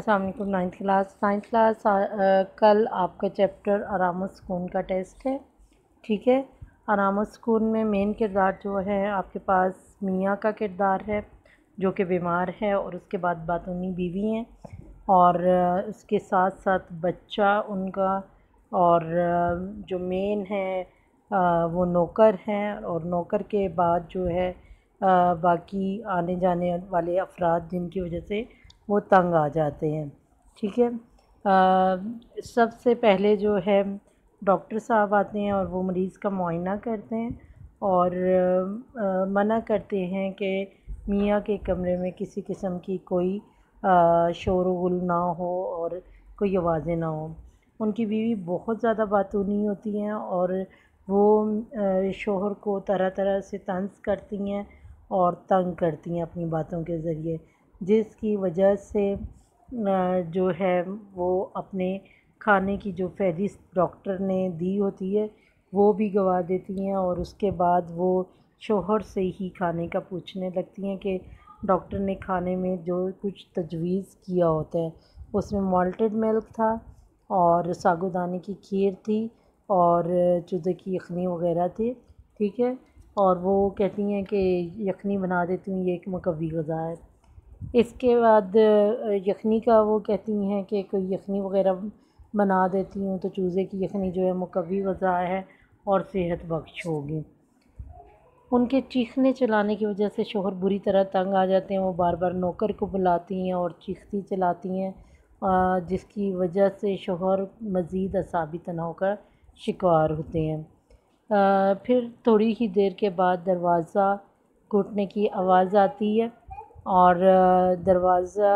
السلام علیکم۔ Ninth class کل آپ کا چیپٹر آرام و سکون کا ٹیسٹ ہے، ٹھیک ہے۔ آرام و سکون میں مین کردار جو ہے آپ کے پاس میاں کا کردار ہے جو کہ بیمار ہے، اور اس کے بعد باتونی بیوی ہیں، اور اس کے ساتھ ساتھ بچہ ان کا، اور جو مین ہے وہ نوکر ہیں، اور نوکر کے بعد جو ہے باقی آنے جانے والے افراد جن کی وجہ سے وہ تنگ آ جاتے ہیں، ٹھیک ہے۔ سب سے پہلے جو ہے ڈاکٹر صاحب آتے ہیں اور وہ مریض کا معائنہ کرتے ہیں اور منع کرتے ہیں کہ میاں کے کمرے میں کسی قسم کی کوئی شور و غل نہ ہو اور کوئی آوازیں نہ ہوں۔ ان کی بیوی بہت زیادہ باتونی ہوتی ہیں اور وہ شوہر کو طرح طرح سے طنز کرتی ہیں اور تنگ کرتی ہیں اپنی باتوں کے ذریعے، جس کی وجہ سے جو ہے وہ اپنے کھانے کی جو فہرست ڈاکٹر نے دی ہوتی ہے وہ بھی گوا دیتی ہیں، اور اس کے بعد وہ شوہر سے ہی کھانے کا پوچھنے لگتی ہیں کہ ڈاکٹر نے کھانے میں جو کچھ تجویز کیا ہوتا ہے اس میں مالٹڈ ملک تھا اور ساگو دانے کی کھیر تھی اور چودے کی یخنی وغیرہ تھی، ٹھیک ہے۔ اور وہ کہتی ہیں کہ یخنی بنا دیتی ہوں، یہ ایک مقوی غذا ہے۔ اس کے بعد یخنی کا وہ کہتی ہیں کہ کوئی یخنی وغیرہ بنا دیتی ہوں تو چوزے کی یخنی جو ہے مقوی غذا ہے اور صحت بخش ہوگی۔ ان کے چیخنے چلانے کی وجہ سے شوہر بری طرح تنگ آ جاتے ہیں، وہ بار بار نوکر کو بلاتی ہیں اور چیختی چلاتی ہیں، جس کی وجہ سے شوہر مزید اعصابی تناؤ کا شکار ہوتے ہیں۔ پھر تھوڑی ہی دیر کے بعد دروازہ گھٹنے کی آواز آتی ہے اور دروازہ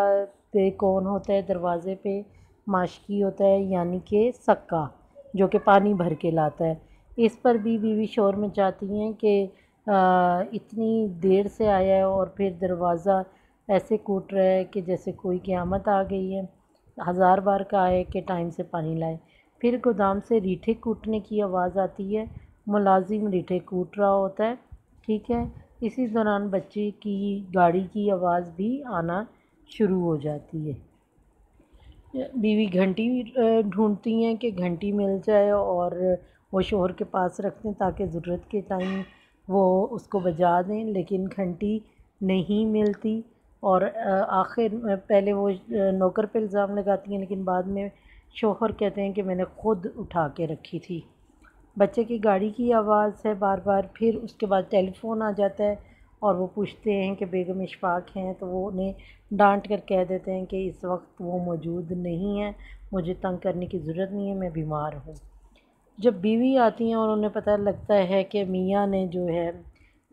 پہ کون ہوتا ہے؟ دروازے پہ ماشکی ہوتا ہے، یعنی کہ سکا جو کہ پانی بھر کے لاتا ہے۔ اس پر بھی بیوی شور میں چاہتی ہیں کہ اتنی دیر سے آیا ہے اور پھر دروازہ ایسے کوٹ رہا ہے کہ جیسے کوئی قیامت آ گئی ہے، 1000 بار کہا ہے کہ ٹائم سے پانی لائے۔ پھر گودام سے ریٹھے کوٹنے کی آواز آتی ہے، ملازم ریٹھے کوٹ رہا ہوتا ہے، ٹھیک ہے۔ اسی دوران بچے کی گاڑی کی آواز بھی آنا شروع ہو جاتی ہے۔ بیوی گھنٹی ڈھونڈتی ہیں کہ گھنٹی مل جائے اور وہ شوہر کے پاس رکھتے ہیں تاکہ ضرورت کے ٹائم وہ اس کو بجا دیں، لیکن گھنٹی نہیں ملتی، اور آخر میں پہلے وہ نوکر پہ الزام لگاتی ہیں لیکن بعد میں شوہر کہتے ہیں کہ میں نے خود اٹھا کے رکھی تھی۔ بچے کی گاڑی کی آواز ہے بار بار، پھر اس کے بعد ٹیلی فون آ جاتا ہے اور وہ پوچھتے ہیں کہ بیگم اشفاق ہیں، تو وہ انہیں ڈانٹ کر کہہ دیتے ہیں کہ اس وقت وہ موجود نہیں ہیں، مجھے تنگ کرنے کی ضرورت نہیں ہے، میں بیمار ہوں۔ جب بیوی آتی ہیں اور انہیں پتہ لگتا ہے کہ میاں نے جو ہے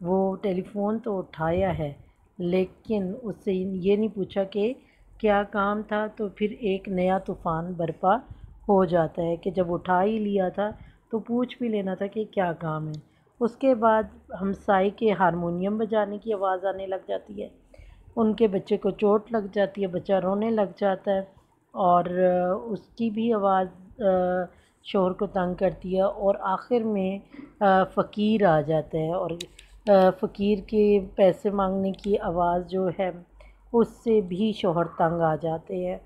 وہ ٹیلی فون تو اٹھایا ہے لیکن اس سے یہ نہیں پوچھا کہ کیا کام تھا، تو پھر ایک نیا طوفان برپا ہو جاتا ہے کہ جب اٹھا ہی لیا تھا تو پوچھ بھی لینا تھا کہ کیا کام ہے۔ اس کے بعد ہمسائے کے ہارمونیم بجانے کی آواز آنے لگ جاتی ہے، ان کے بچے کو چوٹ لگ جاتی ہے، بچہ رونے لگ جاتا ہے اور اس کی بھی آواز شوہر کو تنگ کرتی ہے، اور آخر میں فقیر آ جاتا ہے اور فقیر کے پیسے مانگنے کی آواز جو ہے اس سے بھی شوہر تنگ آ جاتے ہیں۔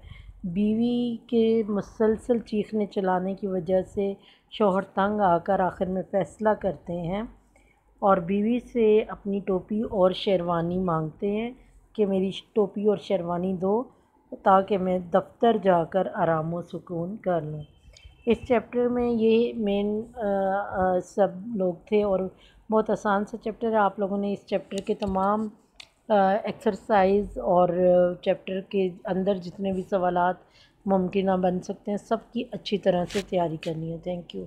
بیوی کے مسلسل چیخنے چلانے کی وجہ سے شوہر تنگ آ کر آخر میں فیصلہ کرتے ہیں اور بیوی سے اپنی ٹوپی اور شیروانی مانگتے ہیں کہ میری ٹوپی اور شیروانی دو تاکہ میں دفتر جا کر آرام و سکون کر لوں۔ اس چیپٹر میں یہ مین سب لوگ تھے اور بہت آسان سا چیپٹر ہے۔ آپ لوگوں نے اس چیپٹر کے تمام ایکسرسائز اور چیپٹر کے اندر جتنے بھی سوالات ممکنہ بن سکتے ہیں سب کی اچھی طرح سے تیاری کرنی ہے۔ Thank you.